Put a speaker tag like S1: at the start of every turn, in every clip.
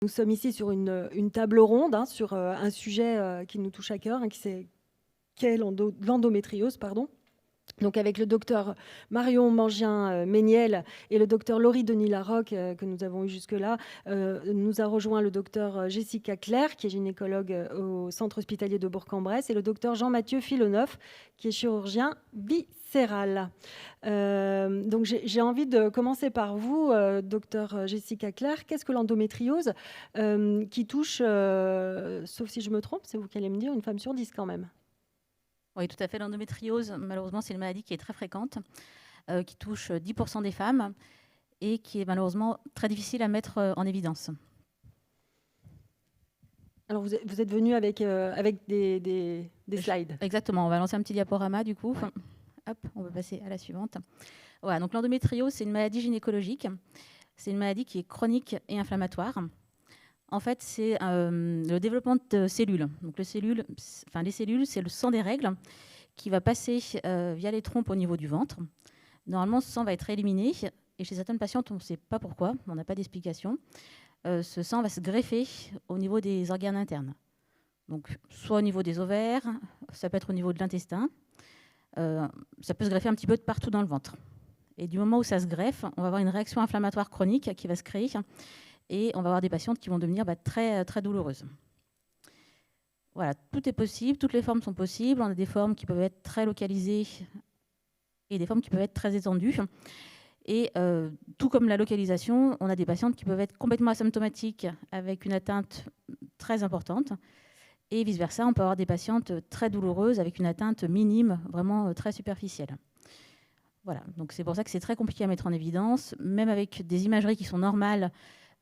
S1: Nous sommes ici sur une table ronde, hein, sur un sujet qui nous touche à cœur, hein, qu'est l'endométriose, pardon. Donc avec le docteur Marion Mangien-Méniel et le docteur Laurie Denis-Larocque que nous avons eu jusque-là, nous a rejoint le docteur Jessica Claire, qui est gynécologue au centre hospitalier de Bourg-en-Bresse, et le docteur Jean-Mathieu Philoneuf, qui est chirurgien viscéral. Donc j'ai envie de commencer par vous, docteur Jessica Claire. Qu'est-ce que l'endométriose qui touche, sauf si je me trompe, c'est vous qui allez me dire, une femme sur 10 quand même?
S2: Oui, tout à fait. L'endométriose, malheureusement, c'est une maladie qui est très fréquente, qui touche 10% des femmes et qui est malheureusement très difficile à mettre en évidence.
S1: Alors, vous êtes venu avec des slides.
S2: Exactement. On va lancer un petit diaporama, du coup. Hop, on va passer à la suivante. Voilà, donc l'endométriose, c'est une maladie gynécologique. C'est une maladie qui est chronique et inflammatoire. En fait, c'est le développement de cellules. Donc, les cellules, c'est le sang des règles qui va passer via les trompes au niveau du ventre. Normalement, ce sang va être éliminé. Et chez certaines patientes, on ne sait pas pourquoi, on n'a pas d'explication. Ce sang va se greffer au niveau des organes internes. Donc, soit au niveau des ovaires, ça peut être au niveau de l'intestin. Ça peut se greffer un petit peu de partout dans le ventre. Et du moment où ça se greffe, on va avoir une réaction inflammatoire chronique qui va se créer. Et on va avoir des patientes qui vont devenir très, très douloureuses. Voilà, tout est possible, toutes les formes sont possibles. On a des formes qui peuvent être très localisées et des formes qui peuvent être très étendues. Et tout comme la localisation, on a des patientes qui peuvent être complètement asymptomatiques avec une atteinte très importante. Et vice-versa, on peut avoir des patientes très douloureuses avec une atteinte minime, vraiment très superficielle. Voilà, donc c'est pour ça que c'est très compliqué à mettre en évidence. Même avec des imageries qui sont normales,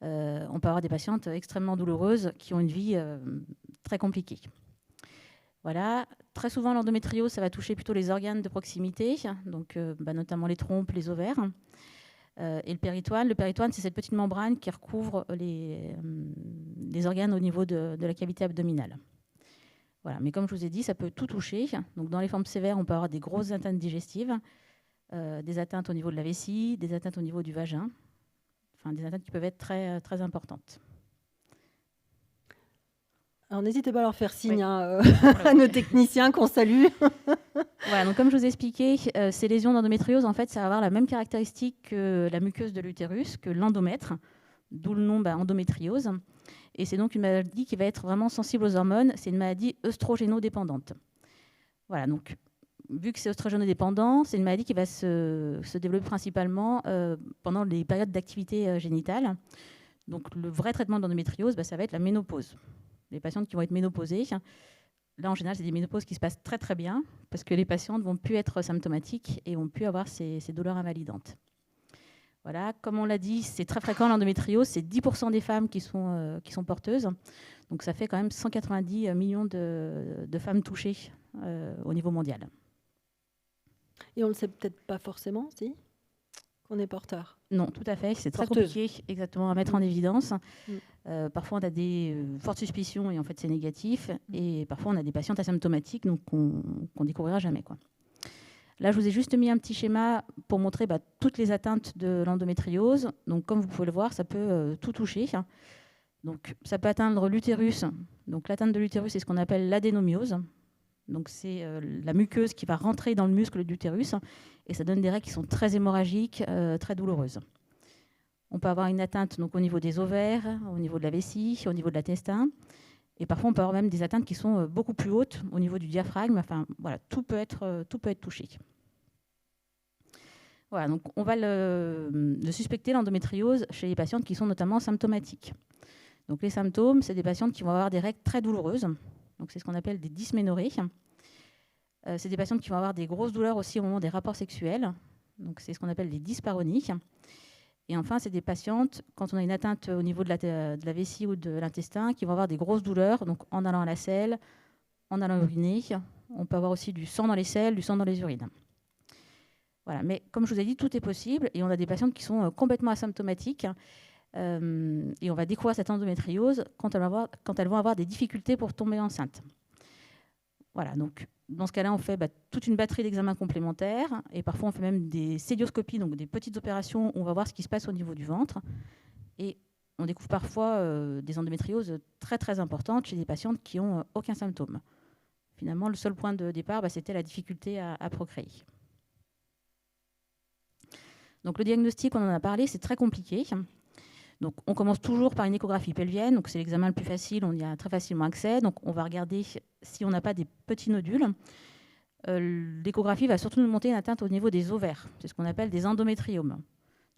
S2: on peut avoir des patientes extrêmement douloureuses qui ont une vie très compliquée. Voilà. Très souvent, l'endométriose, ça va toucher plutôt les organes de proximité, donc notamment les trompes, les ovaires. Et le péritoine. Le péritoine, c'est cette petite membrane qui recouvre les organes au niveau de la cavité abdominale. Voilà. Mais comme je vous ai dit, ça peut tout toucher. Donc, dans les formes sévères, on peut avoir des grosses atteintes digestives, des atteintes au niveau de la vessie, des atteintes au niveau du vagin. Enfin, des atteintes qui peuvent être très, très importantes.
S1: Alors, n'hésitez pas à leur faire signe à nos techniciens qu'on salue.
S2: Voilà, donc comme je vous ai expliqué, ces lésions d'endométriose, en fait, ça va avoir la même caractéristique que la muqueuse de l'utérus, que l'endomètre, d'où le nom endométriose. Et c'est donc une maladie qui va être vraiment sensible aux hormones. C'est une maladie œstrogénodépendante. Voilà, donc vu que c'est œstrogénodépendant, c'est une maladie qui va se développer principalement pendant les périodes d'activité génitale. Donc le vrai traitement de l'endométriose, ça va être la ménopause. Les patientes qui vont être ménopausées, là en général, c'est des ménopauses qui se passent très très bien parce que les patientes vont plus être symptomatiques et vont plus avoir ces douleurs invalidantes. Voilà, comme on l'a dit, c'est très fréquent l'endométriose, c'est 10% des femmes qui sont porteuses. Donc ça fait quand même 190 millions de femmes touchées au niveau mondial.
S1: Et on ne le sait peut-être pas forcément, si, qu'on est porteur.
S2: Non, tout à fait. C'est très compliqué exactement à mettre en évidence. Parfois, on a des fortes suspicions et en fait, c'est négatif. Et parfois, on a des patientes asymptomatiques donc qu'on ne découvrira jamais, quoi. Là, je vous ai juste mis un petit schéma pour montrer toutes les atteintes de l'endométriose. Donc, comme vous pouvez le voir, ça peut tout toucher. Donc, ça peut atteindre l'utérus. Donc, l'atteinte de l'utérus, c'est ce qu'on appelle l'adénomiose. Donc, c'est la muqueuse qui va rentrer dans le muscle de l'utérus et ça donne des règles qui sont très hémorragiques, très douloureuses. On peut avoir une atteinte donc, au niveau des ovaires, au niveau de la vessie, au niveau de l'intestin. Et parfois, on peut avoir même des atteintes qui sont beaucoup plus hautes au niveau du diaphragme. Enfin, voilà, tout peut être touché. Voilà, donc on va le suspecter, l'endométriose, chez les patientes qui sont notamment symptomatiques. Donc les symptômes, c'est des patientes qui vont avoir des règles très douloureuses. Donc c'est ce qu'on appelle des dysménorrhées. C'est des patientes qui vont avoir des grosses douleurs aussi au moment des rapports sexuels. Donc c'est ce qu'on appelle les dyspareunies. Et enfin, c'est des patientes, quand on a une atteinte au niveau de la vessie ou de l'intestin, qui vont avoir des grosses douleurs, donc en allant à la selle, en allant uriner. On peut avoir aussi du sang dans les selles, du sang dans les urines. Voilà. Mais comme je vous ai dit, tout est possible. Et on a des patientes qui sont complètement asymptomatiques. Et on va découvrir cette endométriose quand elles vont avoir des difficultés pour tomber enceinte. Voilà, donc dans ce cas-là, on fait toute une batterie d'examens complémentaires et parfois on fait même des célioscopies, donc des petites opérations où on va voir ce qui se passe au niveau du ventre. Et on découvre parfois des endométrioses très très importantes chez des patientes qui n'ont aucun symptôme. Finalement, le seul point de départ, c'était la difficulté à procréer. Donc le diagnostic, on en a parlé, c'est très compliqué. Donc on commence toujours par une échographie pelvienne, donc c'est l'examen le plus facile, on y a très facilement accès. Donc on va regarder si on n'a pas des petits nodules. L'échographie va surtout nous montrer une atteinte au niveau des ovaires, c'est ce qu'on appelle des endométriomes.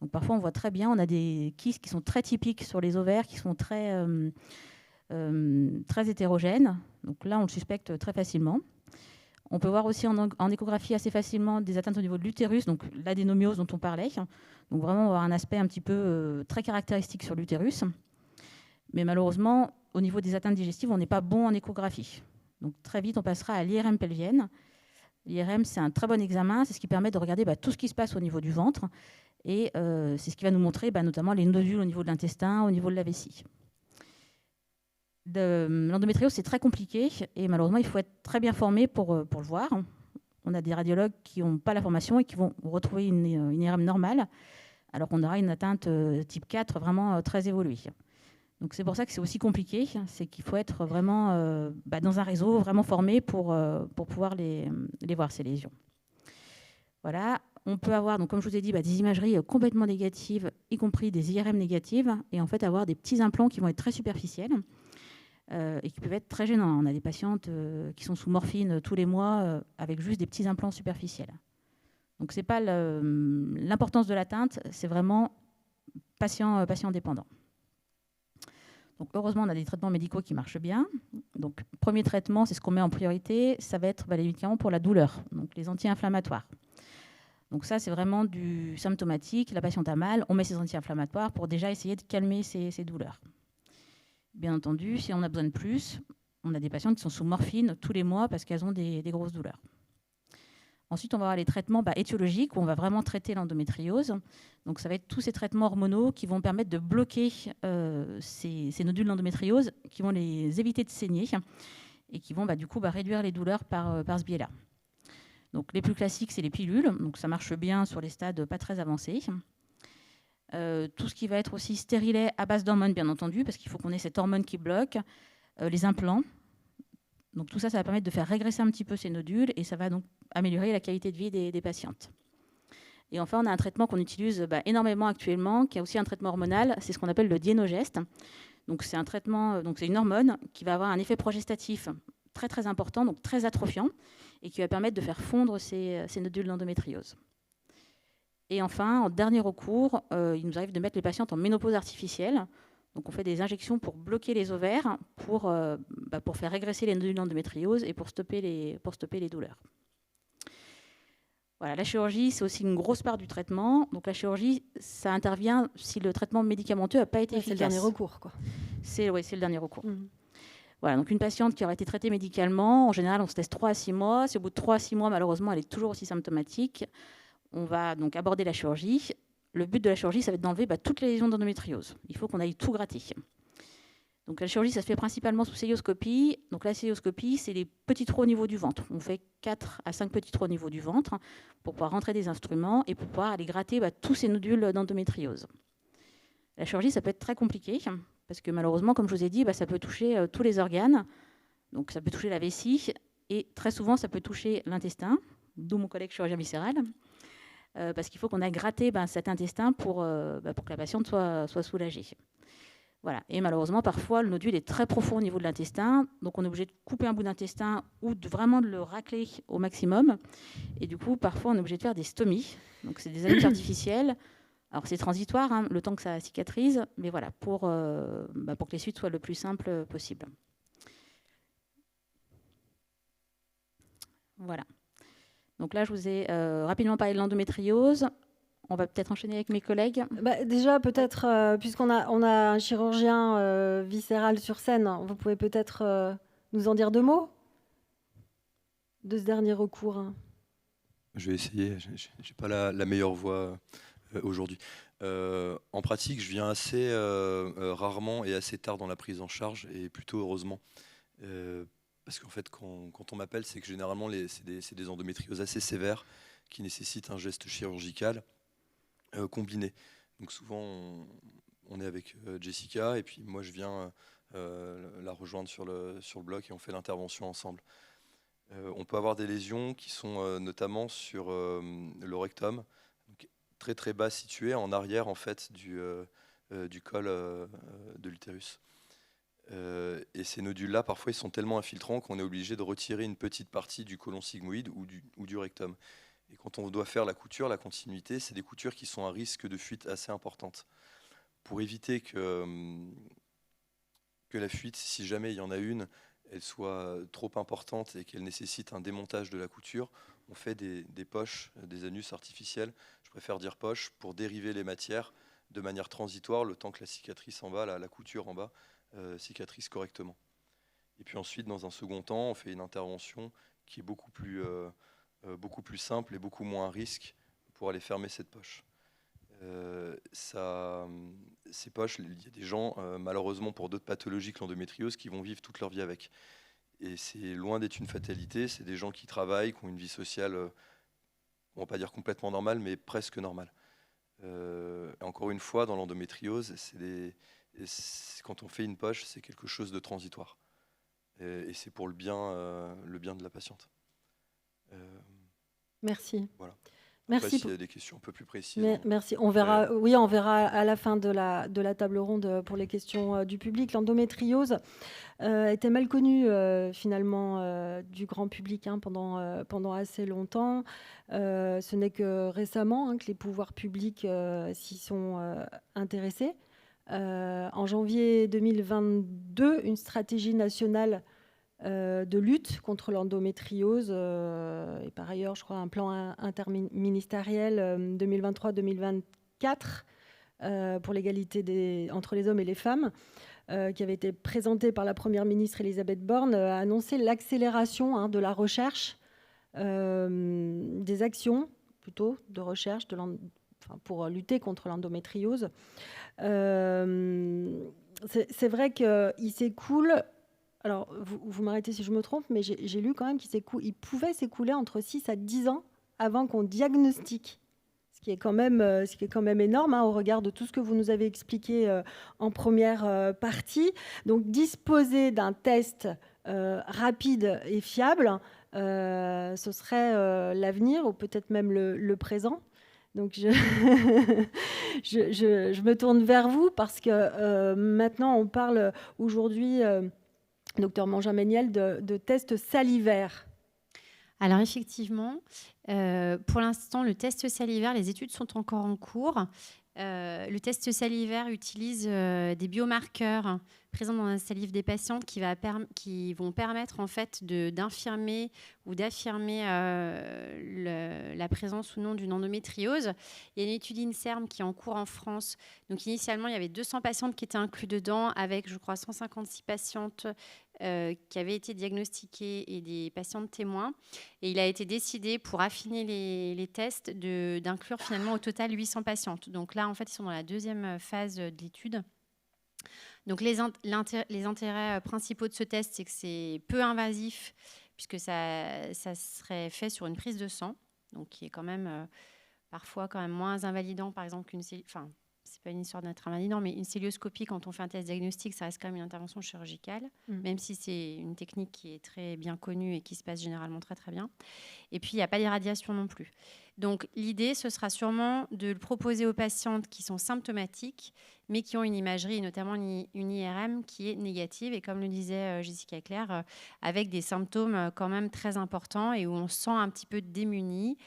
S2: Donc parfois on voit très bien, on a des kystes qui sont très typiques sur les ovaires, qui sont très hétérogènes. Donc là on le suspecte très facilement. On peut voir aussi en échographie assez facilement des atteintes au niveau de l'utérus, donc l'adénomiose dont on parlait. Donc vraiment, on va avoir un aspect un petit peu très caractéristique sur l'utérus. Mais malheureusement, au niveau des atteintes digestives, on n'est pas bon en échographie. Donc très vite, on passera à l'IRM pelvienne. L'IRM, c'est un très bon examen. C'est ce qui permet de regarder tout ce qui se passe au niveau du ventre. Et c'est ce qui va nous montrer notamment les nodules au niveau de l'intestin, au niveau de la vessie. L'endométriose, c'est très compliqué et malheureusement, il faut être très bien formé pour le voir. On a des radiologues qui n'ont pas la formation et qui vont retrouver une IRM normale, alors qu'on aura une atteinte type 4 vraiment très évoluée. Donc c'est pour ça que c'est aussi compliqué, c'est qu'il faut être vraiment dans un réseau vraiment formé pour pouvoir les voir, ces lésions. Voilà. On peut avoir, donc, comme je vous ai dit, des imageries complètement négatives, y compris des IRM négatives, et en fait avoir des petits implants qui vont être très superficiels. Et qui peuvent être très gênants. On a des patientes qui sont sous morphine tous les mois avec juste des petits implants superficiels. Donc ce n'est pas l'importance de l'atteinte, c'est vraiment patient dépendant. Donc heureusement, on a des traitements médicaux qui marchent bien. Donc premier traitement, c'est ce qu'on met en priorité, ça va être les médicaments pour la douleur, donc les anti-inflammatoires. Donc ça, c'est vraiment du symptomatique. La patiente a mal, on met ses anti-inflammatoires pour déjà essayer de calmer ses douleurs. Bien entendu, si on a besoin de plus, on a des patientes qui sont sous morphine tous les mois parce qu'elles ont des grosses douleurs. Ensuite, on va avoir les traitements étiologiques où on va vraiment traiter l'endométriose. Donc, ça va être tous ces traitements hormonaux qui vont permettre de bloquer ces nodules d'endométriose, qui vont les éviter de saigner et qui vont du coup réduire les douleurs par ce biais-là. Donc, les plus classiques, c'est les pilules. Donc, ça marche bien sur les stades pas très avancés. Tout ce qui va être aussi stérilet à base d'hormones, bien entendu, parce qu'il faut qu'on ait cette hormone qui bloque, les implants. Donc tout ça, ça va permettre de faire régresser un petit peu ces nodules et ça va donc améliorer la qualité de vie des patientes. Et enfin, on a un traitement qu'on utilise énormément actuellement, qui est aussi un traitement hormonal, c'est ce qu'on appelle le Dienogest. Donc c'est un traitement, donc c'est une hormone qui va avoir un effet progestatif très très important, donc très atrophiant, et qui va permettre de faire fondre ces nodules d'endométriose. Et enfin, en dernier recours, il nous arrive de mettre les patientes en ménopause artificielle. Donc on fait des injections pour bloquer les ovaires, pour faire régresser les nodules d'endométriose et pour stopper les douleurs. Voilà, la chirurgie, c'est aussi une grosse part du traitement. Donc la chirurgie, ça intervient si le traitement médicamenteux n'a pas été efficace.
S1: C'est le dernier recours, quoi.
S2: C'est le dernier recours. Voilà, donc une patiente qui aurait été traitée médicalement, en général, on se laisse 3 à 6 mois. Si au bout de 3 à 6 mois, malheureusement, elle est toujours aussi symptomatique, on va donc aborder la chirurgie. Le but de la chirurgie, ça va être d'enlever toutes les lésions d'endométriose. Il faut qu'on aille tout gratter. Donc la chirurgie, ça se fait principalement sous célioscopie. Donc la célioscopie, c'est les petits trous au niveau du ventre. On fait 4 à 5 petits trous au niveau du ventre pour pouvoir rentrer des instruments et pour pouvoir aller gratter tous ces nodules d'endométriose. La chirurgie, ça peut être très compliqué parce que malheureusement, comme je vous ai dit, ça peut toucher tous les organes. Donc ça peut toucher la vessie et très souvent, ça peut toucher l'intestin, d'où mon collègue chirurgien viscéral. Parce qu'il faut qu'on aille gratter cet intestin pour que la patiente soit soulagée. Voilà. Et malheureusement, parfois, le nodule est très profond au niveau de l'intestin, donc on est obligé de couper un bout d'intestin ou vraiment de le racler au maximum. Et du coup, parfois, on est obligé de faire des stomies. Donc, c'est des anus artificiels. Alors, c'est transitoire, le temps que ça cicatrise, mais voilà, pour que les suites soient le plus simples possible. Voilà. Donc là, je vous ai rapidement parlé de l'endométriose. On va peut-être enchaîner avec mes collègues.
S1: Déjà, peut-être, puisqu'on a un chirurgien viscéral sur scène, vous pouvez peut-être nous en dire 2 mots de ce dernier recours.
S3: Je vais essayer. Je n'ai pas la meilleure voix aujourd'hui. En pratique, je viens assez rarement et assez tard dans la prise en charge, et plutôt heureusement. Parce qu'en fait, quand on m'appelle, c'est que généralement, c'est des endométrioses assez sévères qui nécessitent un geste chirurgical combiné. Donc souvent, on est avec Jessica, et puis moi je viens la rejoindre sur le bloc et on fait l'intervention ensemble. On peut avoir des lésions qui sont notamment sur le rectum, donc très très bas situé, en arrière en fait du col de l'utérus. Et ces nodules-là, parfois, ils sont tellement infiltrants qu'on est obligé de retirer une petite partie du côlon sigmoïde ou du rectum. Et quand on doit faire la couture, la continuité, c'est des coutures qui sont à risque de fuite assez importante. Pour éviter que la fuite, si jamais il y en a une, elle soit trop importante et qu'elle nécessite un démontage de la couture, on fait des poches, des anus artificiels, je préfère dire poches, pour dériver les matières de manière transitoire, le temps que la cicatrice en bas, la couture en bas, cicatrise correctement. Et puis ensuite, dans un second temps, on fait une intervention qui est beaucoup plus simple et beaucoup moins à risque pour aller fermer cette poche. Ces poches, il y a des gens, malheureusement pour d'autres pathologies que l'endométriose, qui vont vivre toute leur vie avec. Et c'est loin d'être une fatalité, c'est des gens qui travaillent, qui ont une vie sociale, on ne va pas dire complètement normale, mais presque normale. Encore une fois, dans l'endométriose, quand on fait une poche, c'est quelque chose de transitoire. Et c'est pour le bien de la patiente.
S1: Merci.
S3: Voilà.
S1: Merci.
S3: Après, s'il y a des questions un peu plus précises.
S1: Merci. On verra à la fin de la table ronde pour les questions du public. L'endométriose était mal connue finalement du grand public pendant assez longtemps. Ce n'est que récemment que les pouvoirs publics s'y sont intéressés. En janvier 2022, une stratégie nationale de lutte contre l'endométriose et par ailleurs, je crois, un plan interministériel 2023-2024 pour l'égalité entre les hommes et les femmes qui avait été présenté par la Première ministre Elisabeth Borne a annoncé l'accélération de la recherche, des actions plutôt de recherche pour lutter contre l'endométriose. C'est vrai qu'il s'écoule. Alors, vous m'arrêtez si je me trompe, mais j'ai lu quand même qu'il pouvait s'écouler entre 6 à 10 ans avant qu'on diagnostique, ce qui est quand même énorme au regard de tout ce que vous nous avez expliqué en première partie. Donc, disposer d'un test rapide et fiable, ce serait l'avenir ou peut-être même le présent. Donc, je me tourne vers vous parce que maintenant, on parle aujourd'hui... Docteur Mangin-Méniel, de tests salivaires.
S4: Alors effectivement, pour l'instant, le test salivaire, les études sont encore en cours. Le test salivaire utilise des biomarqueurs présents dans la salive des patientes qui vont permettre en fait d'infirmer ou d'affirmer la présence ou non d'une endométriose. Il y a une étude INSERM qui est en cours en France. Donc initialement, il y avait 200 patientes qui étaient incluses dedans avec, je crois, 156 patientes qui avaient été diagnostiquées et des patientes témoins. Et il a été décidé, pour affiner les tests, d'inclure finalement au total 800 patientes. Donc là, en fait, ils sont dans la deuxième phase de l'étude. Donc les intérêts principaux de ce test, c'est que c'est peu invasif, puisque ça serait fait sur une prise de sang, donc qui est quand même parfois quand même moins invalidant, par exemple, qu'une c'est pas une histoire d'être invalidant, mais une célioscopie, quand on fait un test diagnostique, ça reste quand même une intervention chirurgicale, même si c'est une technique qui est très bien connue et qui se passe généralement très très bien. Et puis, il n'y a pas d'irradiation non plus. Donc, l'idée, ce sera sûrement de le proposer aux patientes qui sont symptomatiques, mais qui ont une imagerie, notamment une IRM, qui est négative. Et comme le disait Jessica Claire, avec des symptômes quand même très importants et où on se sent un petit peu démuni.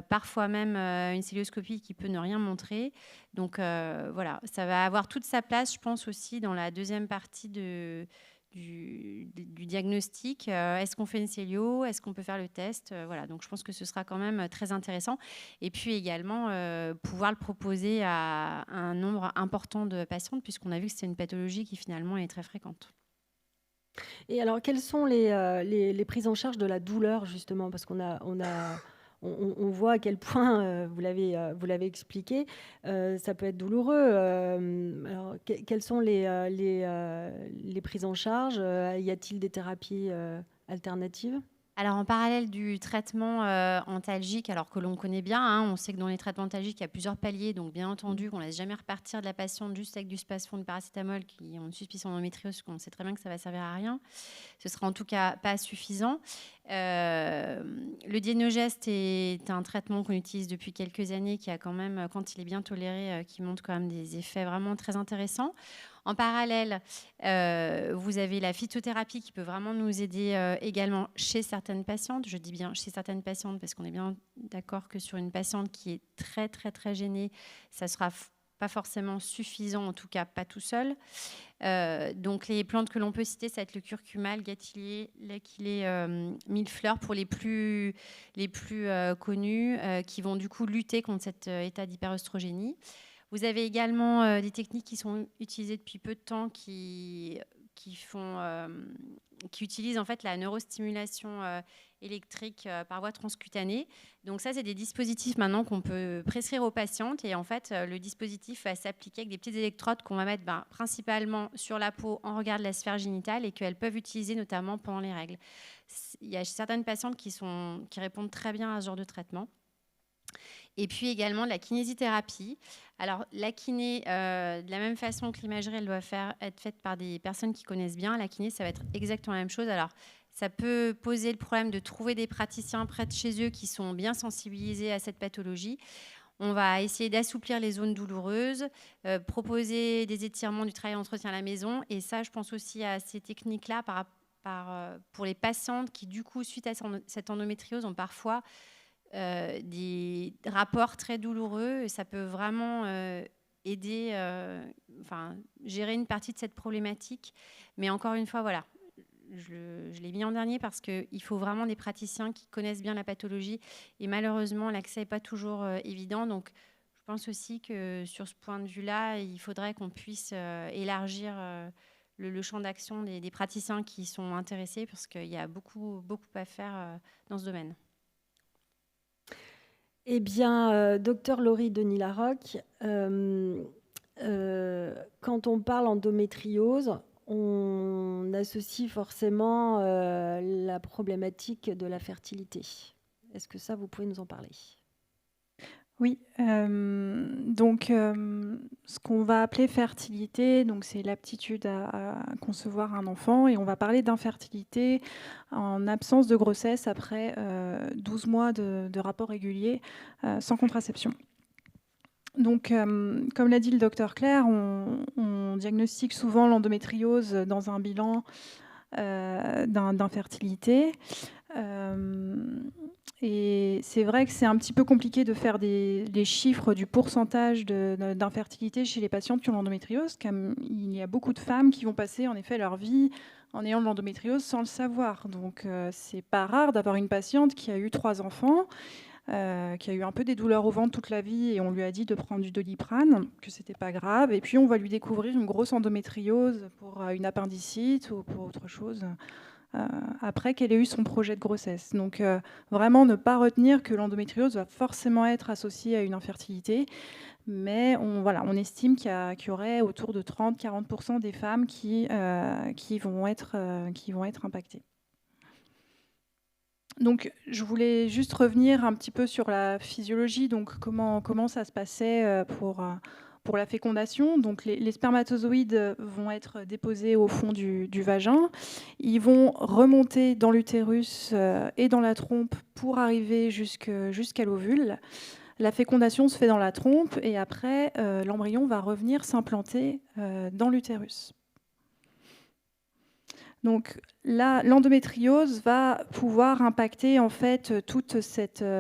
S4: Parfois même une célioscopie qui peut ne rien montrer. Donc voilà, ça va avoir toute sa place, je pense, aussi dans la deuxième partie du diagnostic. Est-ce qu'on fait une célio? Est-ce qu'on peut faire le test? Voilà, donc je pense que ce sera quand même très intéressant. Et puis également, pouvoir le proposer à un nombre important de patientes, puisqu'on a vu que c'est une pathologie qui finalement est très fréquente.
S1: Et alors, quelles sont les prises en charge de la douleur, justement? Parce on voit à quel point, vous l'avez expliqué, ça peut être douloureux. Alors, quelles sont les prises en charge? Y a-t-il des thérapies alternatives?
S4: Alors, en parallèle du traitement antalgique, alors que l'on connaît bien, hein, on sait que dans les traitements antalgiques, il y a plusieurs paliers. Donc, bien entendu, qu'on ne laisse jamais repartir de la patiente juste avec du spasfon de paracétamol qui ont une suspicion d'endométriose, parce qu'on sait très bien que ça va servir à rien. Ce sera en tout cas pas suffisant. Le Dienogest est un traitement qu'on utilise depuis quelques années, qui a quand même, quand il est bien toléré, qui montre quand même des effets vraiment très intéressants. En parallèle, vous avez la phytothérapie qui peut vraiment nous aider également chez certaines patientes. Je dis bien chez certaines patientes parce qu'on est bien d'accord que sur une patiente qui est très, très, très gênée, ça ne sera pas forcément suffisant, en tout cas pas tout seul. Donc les plantes que l'on peut citer, ça va être le curcuma, le gâtillier, l'aquilée, millefleur pour les plus connus, qui vont du coup lutter contre cet état d'hyperœstrogénie. Vous avez également des techniques qui sont utilisées depuis peu de temps qui utilisent en fait la neurostimulation électrique par voie transcutanée. Donc ça, c'est des dispositifs maintenant qu'on peut prescrire aux patientes. Et en fait, le dispositif va s'appliquer avec des petites électrodes qu'on va mettre principalement sur la peau en regard de la sphère génitale et qu'elles peuvent utiliser notamment pendant les règles. Il y a certaines patientes qui répondent très bien à ce genre de traitement. Et puis également de la kinésithérapie. Alors la kiné, de la même façon que l'imagerie, elle doit être faite par des personnes qui connaissent bien. La kiné, ça va être exactement la même chose. Alors ça peut poser le problème de trouver des praticiens près de chez eux qui sont bien sensibilisés à cette pathologie. On va essayer d'assouplir les zones douloureuses, proposer des étirements, du travail d'entretien à la maison. Et ça, je pense aussi à ces techniques-là pour les patientes qui, du coup, suite à cette endométriose, ont parfois des rapports très douloureux. Ça peut vraiment aider, gérer une partie de cette problématique. Mais encore une fois, voilà, je l'ai mis en dernier parce qu'il faut vraiment des praticiens qui connaissent bien la pathologie. Et malheureusement, l'accès n'est pas toujours évident. Donc, je pense aussi que sur ce point de vue-là, il faudrait qu'on puisse élargir le champ d'action des praticiens qui sont intéressés parce qu'il y a beaucoup, beaucoup à faire dans ce domaine.
S1: Eh bien, docteur Laurie Denis-Larocque, quand on parle endométriose, on associe forcément la problématique de la fertilité. Est-ce que ça, vous pouvez nous en parler ?
S5: Oui, donc ce qu'on va appeler fertilité, donc c'est l'aptitude à concevoir un enfant, et on va parler d'infertilité en absence de grossesse après 12 mois de rapports réguliers sans contraception. Donc, comme l'a dit le docteur Claire, on diagnostique souvent l'endométriose dans un bilan d'infertilité. Et c'est vrai que c'est un petit peu compliqué de faire les chiffres du pourcentage d'infertilité chez les patientes qui ont l'endométriose, car il y a beaucoup de femmes qui vont passer en effet leur vie en ayant de l'endométriose sans le savoir. Donc c'est pas rare d'avoir une patiente qui a eu 3 enfants, qui a eu un peu des douleurs au ventre toute la vie, et on lui a dit de prendre du Doliprane, que c'était pas grave, et puis on va lui découvrir une grosse endométriose pour une appendicite ou pour autre chose. Après qu'elle ait eu son projet de grossesse. Donc vraiment ne pas retenir que l'endométriose va forcément être associée à une infertilité, mais on estime qu'il y aurait autour de 30-40% des femmes qui vont être impactées. Donc je voulais juste revenir un petit peu sur la physiologie, donc comment ça se passait pour la fécondation. Donc les spermatozoïdes vont être déposés au fond du vagin. Ils vont remonter dans l'utérus et dans la trompe pour arriver jusqu'à l'ovule. La fécondation se fait dans la trompe et après, l'embryon va revenir s'implanter dans l'utérus. Donc là, l'endométriose va pouvoir impacter en fait tout ce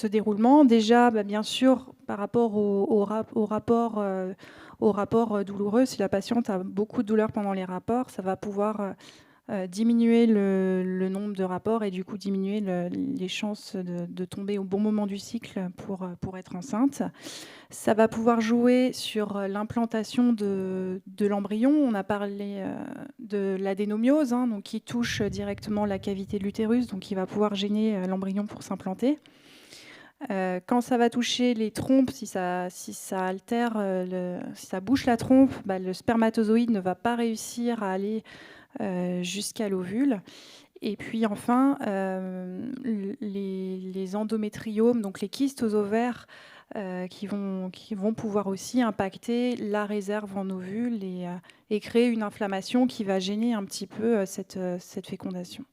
S5: déroulement. Déjà, bien sûr, par rapport au rapport douloureux, si la patiente a beaucoup de douleurs pendant les rapports, ça va pouvoir diminuer le nombre de rapports et du coup diminuer les chances de tomber au bon moment du cycle pour être enceinte. Ça va pouvoir jouer sur l'implantation de l'embryon. On a parlé de l'adénomiose, donc qui touche directement la cavité de l'utérus, donc qui va pouvoir gêner l'embryon pour s'implanter. Quand ça va toucher les trompes, si ça altère, si ça bouche la trompe, le spermatozoïde ne va pas réussir à aller jusqu'à l'ovule. Et puis enfin, les endométriomes, donc les kystes aux ovaires, qui vont pouvoir aussi impacter la réserve en ovule et créer une inflammation qui va gêner un petit peu cette fécondation.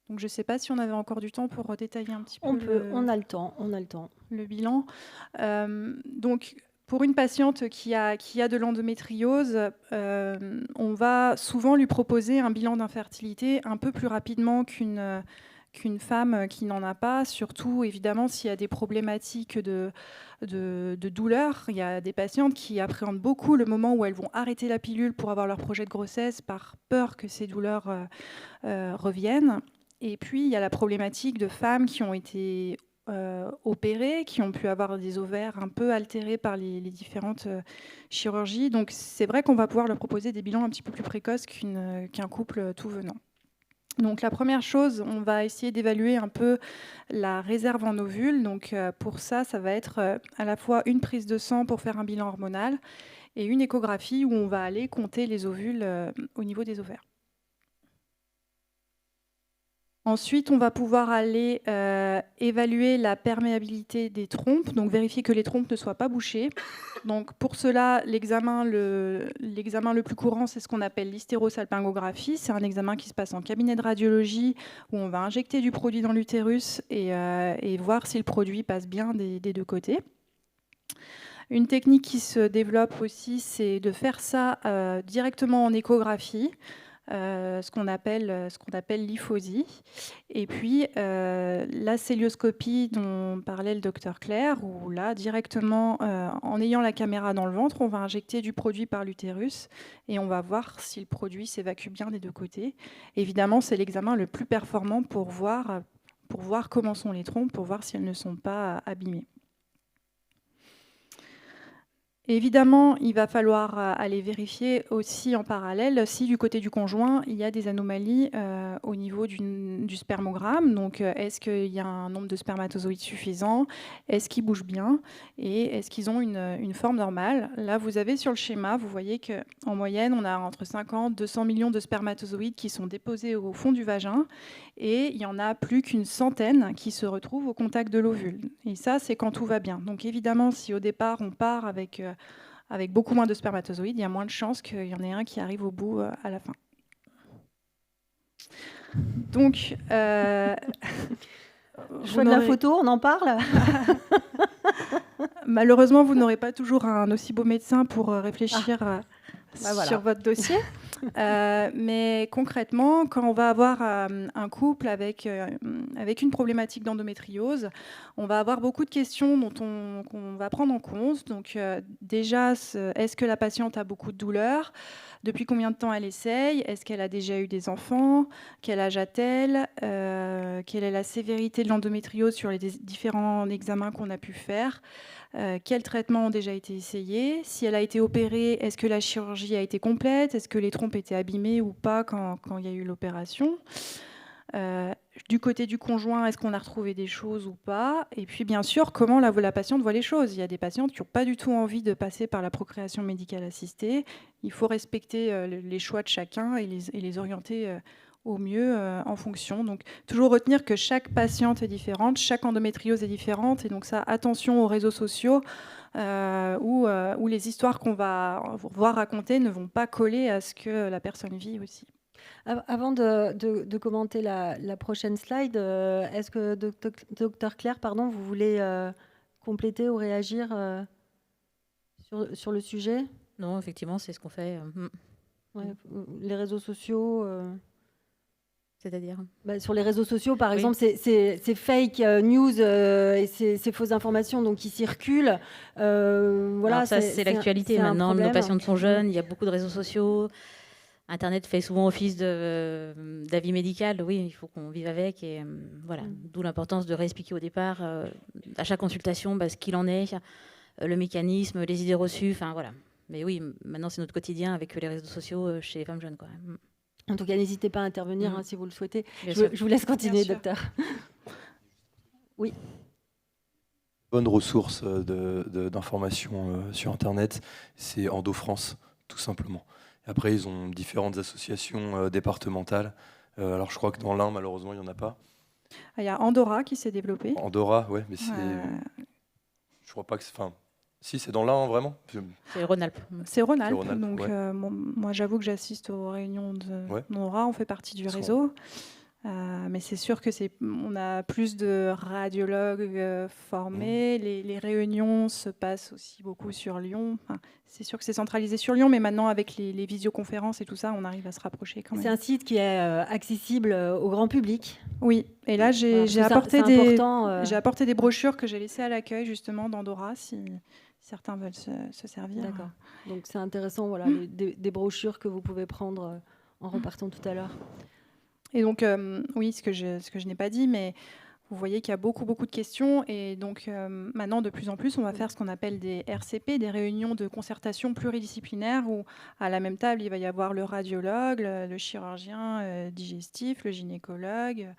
S5: Donc je ne sais pas si on avait encore du temps pour détailler un petit peu.
S1: On a le temps.
S5: Le bilan. Donc pour une patiente qui a de l'endométriose, on va souvent lui proposer un bilan d'infertilité un peu plus rapidement qu'une femme qui n'en a pas, surtout évidemment s'il y a des problématiques de douleur. Il y a des patientes qui appréhendent beaucoup le moment où elles vont arrêter la pilule pour avoir leur projet de grossesse par peur que ces douleurs reviennent. Et puis il y a la problématique de femmes qui ont été opérées, qui ont pu avoir des ovaires un peu altérés par les différentes chirurgies. Donc c'est vrai qu'on va pouvoir leur proposer des bilans un petit peu plus précoces qu'un couple tout venant. Donc la première chose, on va essayer d'évaluer un peu la réserve en ovules. Donc pour ça va être à la fois une prise de sang pour faire un bilan hormonal et une échographie où on va aller compter les ovules au niveau des ovaires. Ensuite, on va pouvoir aller évaluer la perméabilité des trompes, donc vérifier que les trompes ne soient pas bouchées. Donc pour cela, l'examen le plus courant, c'est ce qu'on appelle l'hystérosalpingographie. C'est un examen qui se passe en cabinet de radiologie où on va injecter du produit dans l'utérus et voir si le produit passe bien des deux côtés. Une technique qui se développe aussi, c'est de faire ça directement en échographie. Ce qu'on appelle l'hyphosie. Et puis la célioscopie dont parlait le docteur Claire, où là, directement, en ayant la caméra dans le ventre, on va injecter du produit par l'utérus et on va voir si le produit s'évacue bien des deux côtés. Évidemment, c'est l'examen le plus performant pour voir comment sont les trompes, pour voir si elles ne sont pas abîmées. Évidemment, il va falloir aller vérifier aussi en parallèle si du côté du conjoint, il y a des anomalies au niveau du spermogramme. Donc, est-ce qu'il y a un nombre de spermatozoïdes suffisant? Est-ce qu'ils bougent bien? Et est-ce qu'ils ont une forme normale? Là, vous avez sur le schéma, vous voyez qu'en moyenne, on a entre 50 et 200 millions de spermatozoïdes qui sont déposés au fond du vagin. Et il y en a plus qu'une centaine qui se retrouvent au contact de l'ovule. Et ça, c'est quand tout va bien. Donc évidemment, si au départ, on part avec beaucoup moins de spermatozoïdes, il y a moins de chances qu'il y en ait un qui arrive au bout à la fin. Donc,
S1: choix de la photo, on en parle.
S5: Malheureusement, vous n'aurez pas toujours un aussi beau médecin pour réfléchir sur votre dossier. Mais concrètement, quand on va avoir un couple avec une problématique d'endométriose, on va avoir beaucoup de questions qu'on va prendre en compte. Donc déjà, est-ce que la patiente a beaucoup de douleurs? Depuis combien de temps elle essaye? Est-ce qu'elle a déjà eu des enfants? Quel âge a-t-elle? Quelle est la sévérité de l'endométriose sur les différents examens qu'on a pu faire? Quels traitements ont déjà été essayés? Si elle a été opérée, est-ce que la chirurgie a été complète? Est-ce que les trompes étaient abîmées ou pas quand il y a eu l'opération? Du côté du conjoint, est-ce qu'on a retrouvé des choses ou pas? Et puis bien sûr, comment la patiente voit les choses. Il y a des patientes qui n'ont pas du tout envie de passer par la procréation médicale assistée. Il faut respecter les choix de chacun et les orienter au mieux en fonction. Donc toujours retenir que chaque patiente est différente, chaque endométriose est différente. Et donc ça, attention aux réseaux sociaux où les histoires qu'on va voir raconter ne vont pas coller à ce que la personne vit aussi.
S1: Avant de commenter la prochaine slide, est-ce que Dr Claire, pardon, vous voulez compléter ou réagir sur le sujet?
S2: Non, effectivement, c'est ce qu'on fait.
S1: Ouais, les réseaux sociaux.
S2: C'est-à-dire
S1: sur les réseaux sociaux, par exemple, c'est fake news et c'est fausses informations donc qui circulent. Voilà,
S2: alors ça, c'est l'actualité maintenant. Nos patientes sont jeunes, il y a beaucoup de réseaux sociaux. Internet fait souvent office d'avis médical. Oui, il faut qu'on vive avec. Et voilà, d'où l'importance de réexpliquer au départ, à chaque consultation, ce qu'il en est, le mécanisme, les idées reçues. Enfin, voilà. Mais oui, maintenant, c'est notre quotidien avec les réseaux sociaux chez les femmes jeunes, quoi.
S1: En tout cas, n'hésitez pas à intervenir si vous le souhaitez. Je vous laisse continuer, docteur. Oui.
S3: Bonne ressource d'informations sur Internet, c'est Endo France, tout simplement. Et après, ils ont différentes associations départementales. Alors, je crois que dans l'Ain, malheureusement, il n'y en a pas.
S5: Il y a Andorra qui s'est développé.
S3: Andorra, ouais, mais c'est... Je crois pas que c'est... Enfin, si, c'est dans l'Ain, vraiment.
S2: C'est Rhône-Alpes.
S5: C'est Rhône-Alpes.
S3: Rhône-Alpes,
S5: Donc,
S3: ouais.
S5: moi, j'avoue que j'assiste aux réunions
S3: Ouais.
S5: d'Andorra. On fait partie du réseau. Mais c'est sûr que on a plus de radiologues formés. Les réunions se passent aussi beaucoup sur Lyon. Enfin, c'est sûr que c'est centralisé sur Lyon, mais maintenant avec les visioconférences et tout ça, on arrive à se rapprocher quand même.
S1: C'est un site qui est accessible au grand public.
S5: Oui, et là j'ai
S1: voilà,
S5: apporté des brochures que j'ai laissées à l'accueil justement d'Andorra si certains veulent se servir.
S1: D'accord. Donc c'est intéressant, voilà, des brochures que vous pouvez prendre en repartant tout à l'heure.
S5: Et donc, oui, ce que je n'ai pas dit, mais vous voyez qu'il y a beaucoup de questions. Et donc, maintenant, de plus en plus, on va faire ce qu'on appelle des RCP, des réunions de concertation pluridisciplinaires, où à la même table, il va y avoir le radiologue, le chirurgien digestif, le gynécologue,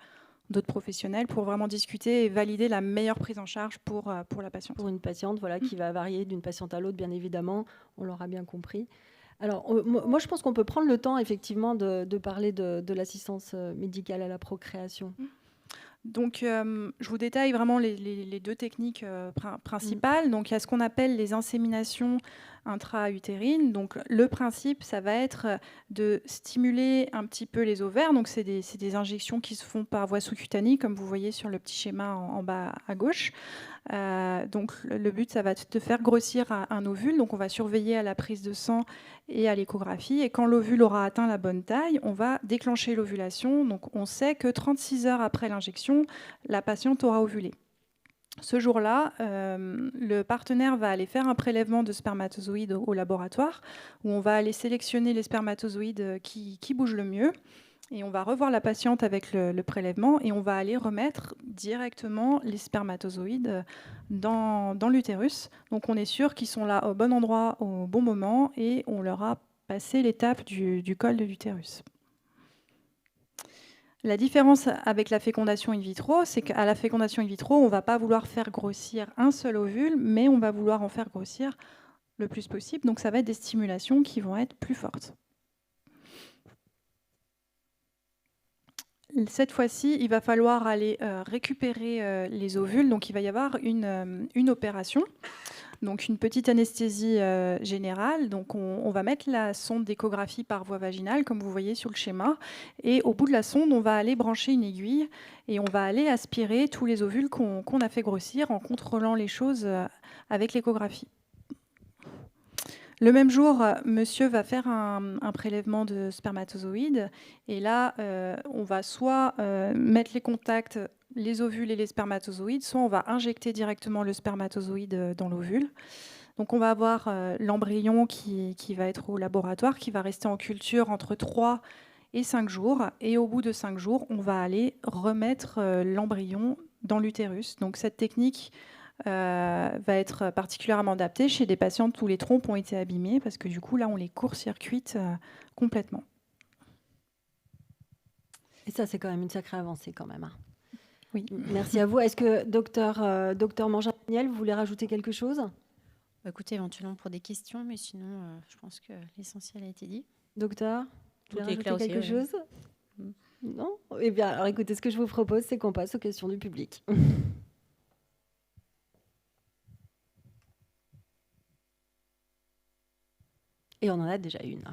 S5: d'autres professionnels, pour vraiment discuter et valider la meilleure prise en charge pour la patiente.
S1: Pour une patiente, voilà, qui va varier d'une patiente à l'autre, bien évidemment, on l'aura bien compris. Alors, moi, je pense qu'on peut prendre le temps, effectivement, de parler de l'assistance médicale à la procréation.
S5: Donc, je vous détaille vraiment les deux techniques principales. Donc, il y a ce qu'on appelle les inséminations intra-utérines. Donc, le principe, ça va être de stimuler un petit peu les ovaires. Donc, c'est des injections qui se font par voie sous-cutanée, comme vous voyez sur le petit schéma en bas à gauche. Donc, le but, ça va être de faire grossir un ovule. Donc, on va surveiller à la prise de sang et à l'échographie. Et quand l'ovule aura atteint la bonne taille, on va déclencher l'ovulation. Donc, on sait que 36 heures après l'injection, la patiente aura ovulé. Ce jour-là, le partenaire va aller faire un prélèvement de spermatozoïdes au laboratoire, où on va aller sélectionner les spermatozoïdes qui bougent le mieux. Et on va revoir la patiente avec le prélèvement et on va aller remettre directement les spermatozoïdes dans l'utérus. Donc on est sûr qu'ils sont là au bon endroit, au bon moment, et on leur a passé l'étape du col de l'utérus. La différence avec la fécondation in vitro, c'est qu'à la fécondation in vitro, on ne va pas vouloir faire grossir un seul ovule, mais on va vouloir en faire grossir le plus possible. Donc ça va être des stimulations qui vont être plus fortes. Cette fois-ci, il va falloir aller récupérer les ovules. Donc, il va y avoir une opération, donc une petite anesthésie générale. Donc, on va mettre la sonde d'échographie par voie vaginale, comme vous voyez sur le schéma. Et au bout de la sonde, on va aller brancher une aiguille et on va aller aspirer tous les ovules qu'on a fait grossir en contrôlant les choses avec l'échographie. Le même jour, monsieur va faire un prélèvement de spermatozoïdes. Et là, on va soit mettre les contacts, les ovules et les spermatozoïdes, soit on va injecter directement le spermatozoïde dans l'ovule. Donc on va avoir l'embryon qui va être au laboratoire, qui va rester en culture entre 3 et 5 jours. Et au bout de 5 jours, on va aller remettre l'embryon dans l'utérus. Donc cette technique va être particulièrement adaptée chez des patientes où les trompes ont été abîmées, parce que du coup, là, on les court-circuite complètement.
S1: Et ça, c'est quand même une sacrée avancée, quand même. Hein.
S5: Oui.
S1: Merci à vous. Est-ce que docteur Mangin-Méniel, vous voulez rajouter quelque chose ?
S4: Écoutez, éventuellement pour des questions, mais sinon, je pense que l'essentiel a été dit.
S1: Docteur, vous voulez rajouter quelque chose ?
S2: Oui.
S1: Non ? Eh bien, alors écoutez, ce que je vous propose, c'est qu'on passe aux questions du public. Et on en a déjà une.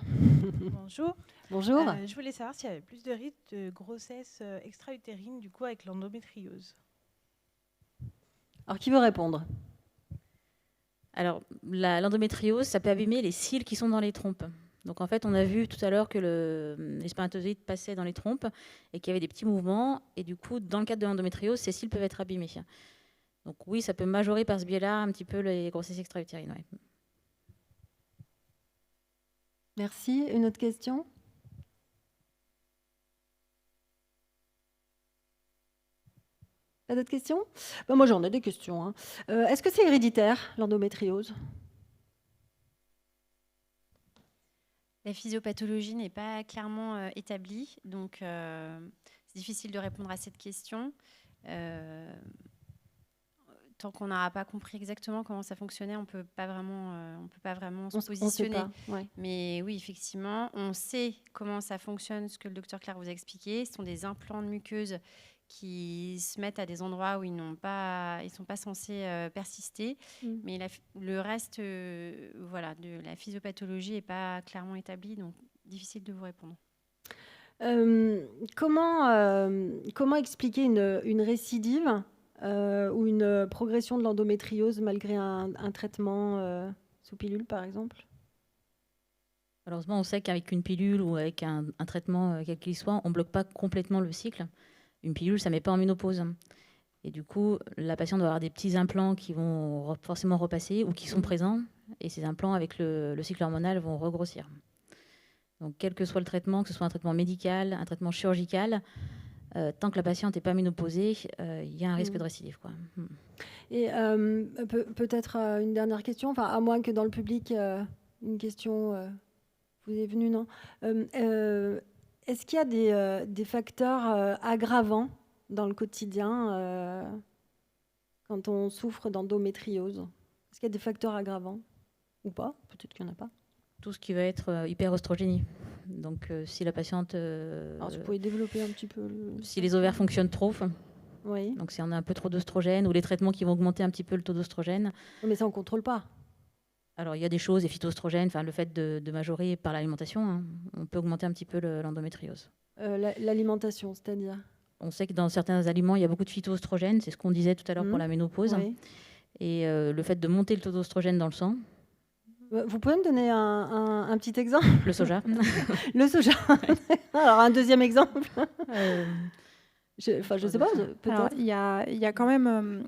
S6: Bonjour.
S1: Bonjour.
S6: Je voulais savoir s'il y avait plus de risques de grossesse extra-utérine du coup avec l'endométriose.
S1: Alors, qui veut répondre ?
S2: Alors, l'endométriose, ça peut abîmer les cils qui sont dans les trompes. Donc, en fait, on a vu tout à l'heure que les spermatozoïdes passaient dans les trompes et qu'il y avait des petits mouvements. Et du coup, dans le cadre de l'endométriose, ces cils peuvent être abîmés. Donc, oui, ça peut majorer par ce biais-là un petit peu les grossesses extra-utérines. Ouais.
S1: Merci. Une autre question ? Pas d'autres questions ? Moi, j'en ai des questions. Hein. Est-ce que c'est héréditaire, l'endométriose ?
S4: La physiopathologie n'est pas clairement établie, donc c'est difficile de répondre à cette question. tant qu'on n'aura pas compris exactement comment ça fonctionnait, on peut pas vraiment se
S1: On sait
S4: positionner.
S1: pas. Ouais.
S4: Mais oui, effectivement, on sait comment ça fonctionne, ce que le docteur Claire vous a expliqué. Ce sont des implants de muqueuse qui se mettent à des endroits où ils sont pas censés persister. Mais le reste, de la physiopathologie n'est pas clairement établi, donc difficile de vous répondre.
S1: Comment expliquer une récidive ou une progression de l'endométriose malgré un traitement sous pilule, par exemple?
S2: Malheureusement, on sait qu'avec une pilule ou avec un traitement, quel qu'il soit, on ne bloque pas complètement le cycle. Une pilule, ça ne met pas en ménopause. Et du coup, la patiente doit avoir des petits implants qui vont forcément repasser ou qui sont présents. Et ces implants, avec le cycle hormonal, vont regrossir. Donc, quel que soit le traitement, que ce soit un traitement médical, un traitement chirurgical, tant que la patiente n'est pas ménopausée, il y a un risque de récidive, quoi.
S1: Et peut-être une dernière question, enfin, à moins que dans le public, une question vous est venue, non? Est-ce qu'il y a des facteurs aggravants dans le quotidien quand on souffre d'endométriose? Est-ce qu'il y a des facteurs aggravants ou pas? Peut-être qu'il n'y en a pas.
S2: Tout ce qui va être hyperostrogénie. Donc, si la patiente...
S1: Alors, vous pouvez développer un petit peu
S2: si les ovaires fonctionnent trop,
S1: oui.
S2: donc si on a un peu trop d'oestrogène ou les traitements qui vont augmenter un petit peu le taux d'oestrogène.
S1: Mais ça, on ne contrôle pas.
S2: Alors, il y a des choses, les phytoestrogènes, le fait de majorer par l'alimentation, hein, on peut augmenter un petit peu l'endométriose.
S1: L'alimentation, c'est-à-dire?
S2: On sait que dans certains aliments, il y a beaucoup de phytoestrogènes, c'est ce qu'on disait tout à l'heure pour la ménopause.
S1: Oui.
S2: Et le fait de monter le taux d'oestrogène dans le sang.
S1: Vous pouvez me donner un petit exemple?
S2: Le soja.
S1: Le soja. Alors, un deuxième exemple? Je ne sais pas, peut-être.
S5: Il y a quand même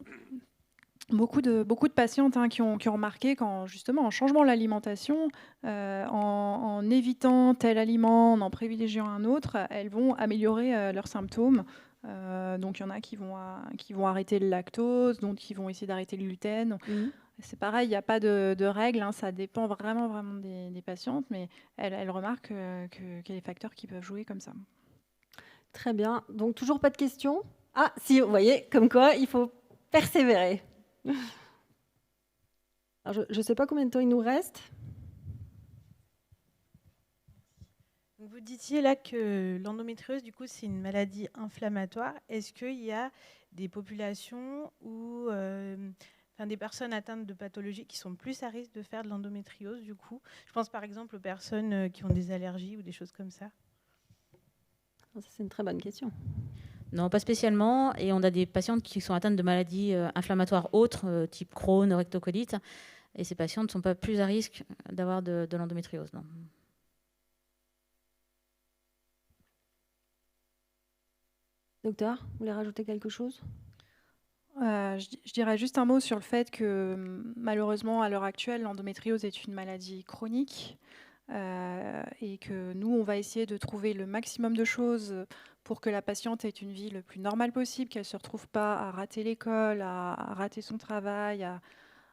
S5: beaucoup de patientes qui ont remarqué justement, en changeant l'alimentation, en évitant tel aliment, en privilégiant un autre, elles vont améliorer leurs symptômes. Donc, il y en a qui vont arrêter le lactose, d'autres qui vont essayer d'arrêter le gluten. C'est pareil, il n'y a pas de règles, ça dépend vraiment des patientes, mais elles remarquent qu'il y a des facteurs qui peuvent jouer comme ça.
S1: Très bien. Donc, toujours pas de questions? Ah, si, vous voyez, comme quoi, il faut persévérer. Alors, je ne sais pas combien de temps il nous reste.
S6: Vous disiez là que l'endométriose, du coup, c'est une maladie inflammatoire. Est-ce qu'il y a des populations où... des personnes atteintes de pathologies qui sont plus à risque de faire de l'endométriose, du coup? Je pense par exemple aux personnes qui ont des allergies ou des choses comme ça.
S1: Ça, c'est une très bonne question.
S2: Non, pas spécialement. Et on a des patientes qui sont atteintes de maladies inflammatoires autres, type Crohn, rectocolite. Et ces patientes ne sont pas plus à risque d'avoir de l'endométriose, non.
S1: Docteur, vous voulez rajouter quelque chose?
S5: Je dirais juste un mot sur le fait que malheureusement, à l'heure actuelle, l'endométriose est une maladie chronique et que nous, on va essayer de trouver le maximum de choses pour que la patiente ait une vie le plus normale possible, qu'elle ne se retrouve pas à rater l'école, à rater son travail, à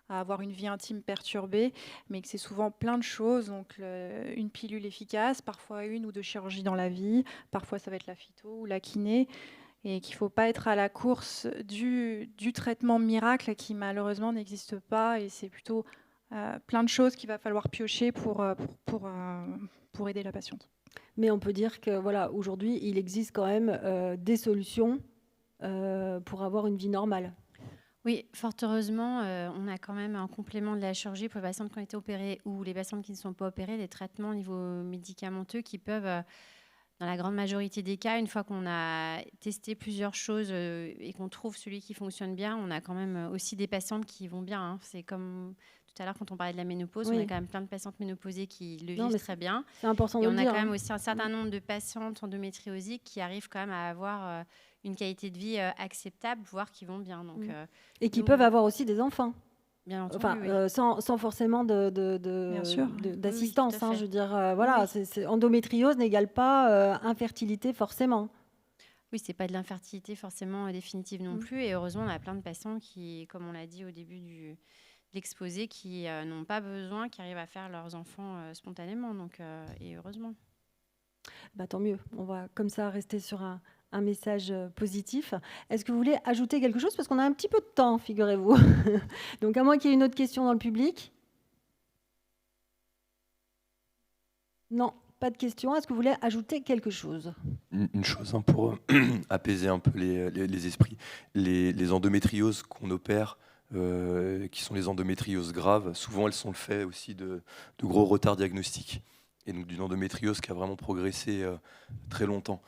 S5: avoir une vie intime perturbée, mais que c'est souvent plein de choses. Donc, une pilule efficace, parfois une ou deux chirurgies dans la vie, parfois ça va être la phyto ou la kiné. Et qu'il ne faut pas être à la course du traitement miracle qui malheureusement n'existe pas. Et c'est plutôt plein de choses qu'il va falloir piocher pour aider la patiente.
S1: Mais on peut dire que voilà, aujourd'hui, il existe quand même des solutions pour avoir une vie normale.
S4: Oui, fort heureusement, on a quand même un complément de la chirurgie pour les patientes qui ont été opérées ou les patientes qui ne sont pas opérées, des traitements au niveau médicamenteux qui peuvent... Dans la grande majorité des cas, une fois qu'on a testé plusieurs choses et qu'on trouve celui qui fonctionne bien, on a quand même aussi des patientes qui vont bien. Hein. C'est comme tout à l'heure quand on parlait de la ménopause, on a quand même plein de patientes ménopausées qui le vivent très bien.
S1: C'est important
S4: et
S1: de
S4: on
S1: le
S4: a
S1: dire,
S4: quand même aussi un certain nombre de patientes endométriosiques qui arrivent quand même à avoir une qualité de vie acceptable, voire qui vont bien. Donc,
S1: et qui peuvent avoir aussi des enfants.
S4: Bien entendu,
S1: enfin, sans forcément d'assistance.
S4: Oui,
S1: je veux dire, voilà, endométriose n'égale pas infertilité forcément.
S4: Oui, c'est pas de l'infertilité forcément définitive non plus. Et heureusement, on a plein de patients qui, comme on l'a dit au début de l'exposé, qui n'ont pas besoin, qui arrivent à faire leurs enfants spontanément. Donc, et heureusement.
S1: Tant mieux. On va comme ça rester sur un positif. Est-ce que vous voulez ajouter quelque chose? Parce qu'on a un petit peu de temps, figurez-vous. Donc, à moins qu'il y ait une autre question dans le public. Non, pas de question. Est-ce que vous voulez ajouter quelque chose?
S3: Une chose pour apaiser un peu les esprits. Les endométrioses qu'on opère, qui sont les endométrioses graves, souvent elles sont le fait aussi de gros retards diagnostiques. Et donc d'une endométriose qui a vraiment progressé très longtemps.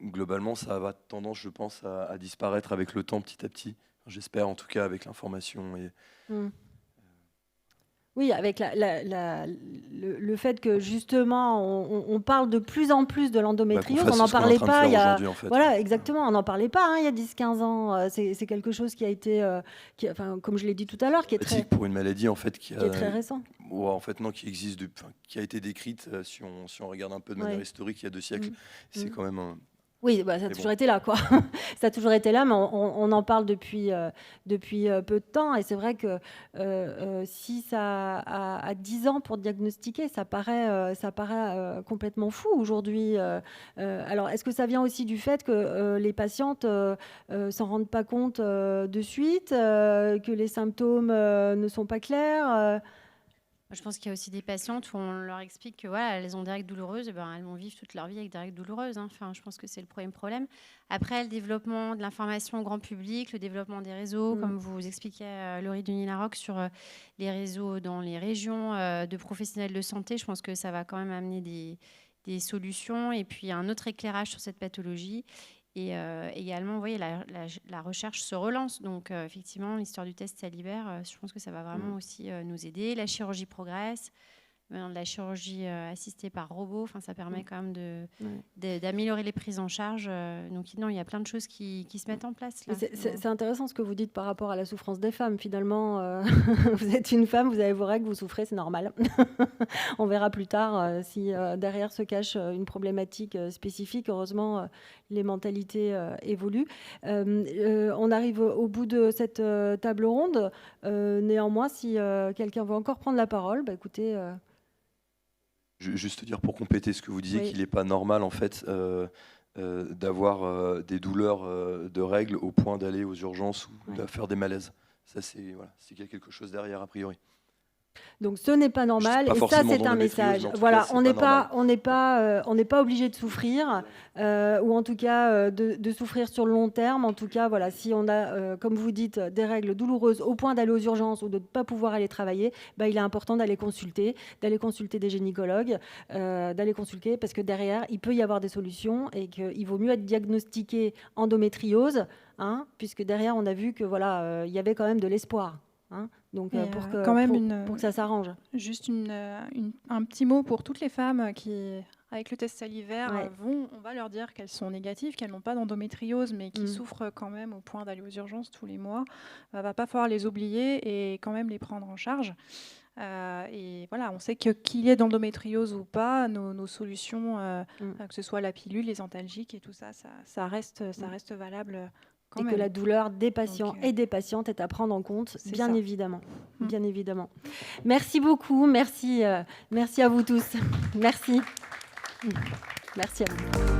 S3: Globalement, ça va tendance, je pense, à disparaître avec le temps petit à petit. J'espère en tout cas avec l'information.
S1: Oui, avec le fait que justement on parle de plus en plus de l'endométriose, on n'en parlait pas il y a en fait. Voilà, exactement, on n'en parlait pas il y a 10-15 ans. C'est quelque chose qui a été, comme je l'ai dit tout à l'heure, qui est très
S3: pour une maladie en fait qui est
S1: très récent.
S3: En fait non, qui existe, qui a été décrite si on regarde un peu de manière historique il y a 2 siècles. C'est quand même
S1: Oui, ça a toujours été là, quoi. Ça a toujours été là, mais on en parle depuis peu de temps. Et c'est vrai que si ça a 10 ans pour diagnostiquer, ça paraît complètement fou aujourd'hui. Alors, est-ce que ça vient aussi du fait que les patientes s'en rendent pas compte de suite, que les symptômes ne sont pas clairs
S4: Je pense qu'il y a aussi des patientes où on leur explique que voilà, elles ont des règles douloureuses, et elles vont vivre toute leur vie avec des règles douloureuses. Enfin, je pense que c'est le premier problème. Après, le développement de l'information au grand public, le développement des réseaux, comme vous expliquait Laurie Denis-Larocque sur les réseaux dans les régions de professionnels de santé, je pense que ça va quand même amener des solutions et puis un autre éclairage sur cette pathologie. Et également, vous voyez, la recherche se relance. Donc, effectivement, l'histoire du test salivaire, je pense que ça va vraiment aussi nous aider. La chirurgie progresse. La chirurgie assistée par robot, ça permet quand même d'améliorer les prises en charge. Donc, non, il y a plein de choses qui se mettent en place. Là.
S1: C'est intéressant ce que vous dites par rapport à la souffrance des femmes. Finalement, vous êtes une femme, vous avez vos règles, vous souffrez, c'est normal. On verra plus tard si derrière se cache une problématique spécifique. Heureusement, les mentalités évoluent. On arrive au bout de cette table ronde. Néanmoins, si quelqu'un veut encore prendre la parole, écoutez...
S3: Juste dire pour compléter ce que vous disiez, qu'il n'est pas normal en fait d'avoir des douleurs de règles au point d'aller aux urgences ou de faire des malaises. Ça c'est qu'il y a quelque chose derrière a priori.
S1: Donc ce n'est pas normal et ça c'est un message. Voilà, on n'est pas obligé de souffrir ou en tout cas de souffrir sur le long terme. En tout cas, voilà, si on a, comme vous dites, des règles douloureuses au point d'aller aux urgences ou de ne pas pouvoir aller travailler, il est important d'aller consulter des gynécologues, d'aller consulter parce que derrière il peut y avoir des solutions et qu'il vaut mieux être diagnostiqué endométriose, puisque derrière on a vu que voilà, il y avait quand même de l'espoir. Donc pour que ça s'arrange.
S5: Juste un petit mot pour toutes les femmes qui, avec le test salivaire, on va leur dire qu'elles sont négatives, qu'elles n'ont pas d'endométriose, mais qui souffrent quand même au point d'aller aux urgences tous les mois. Va pas falloir les oublier et quand même les prendre en charge. Et voilà, on sait qu'il y ait d'endométriose ou pas, nos solutions, que ce soit la pilule, les antalgiques et tout ça, ça reste valable.
S1: Et que la douleur des patients et des patientes est à prendre en compte, bien évidemment. Bien évidemment. Merci beaucoup, merci à vous tous. Merci. Merci à vous.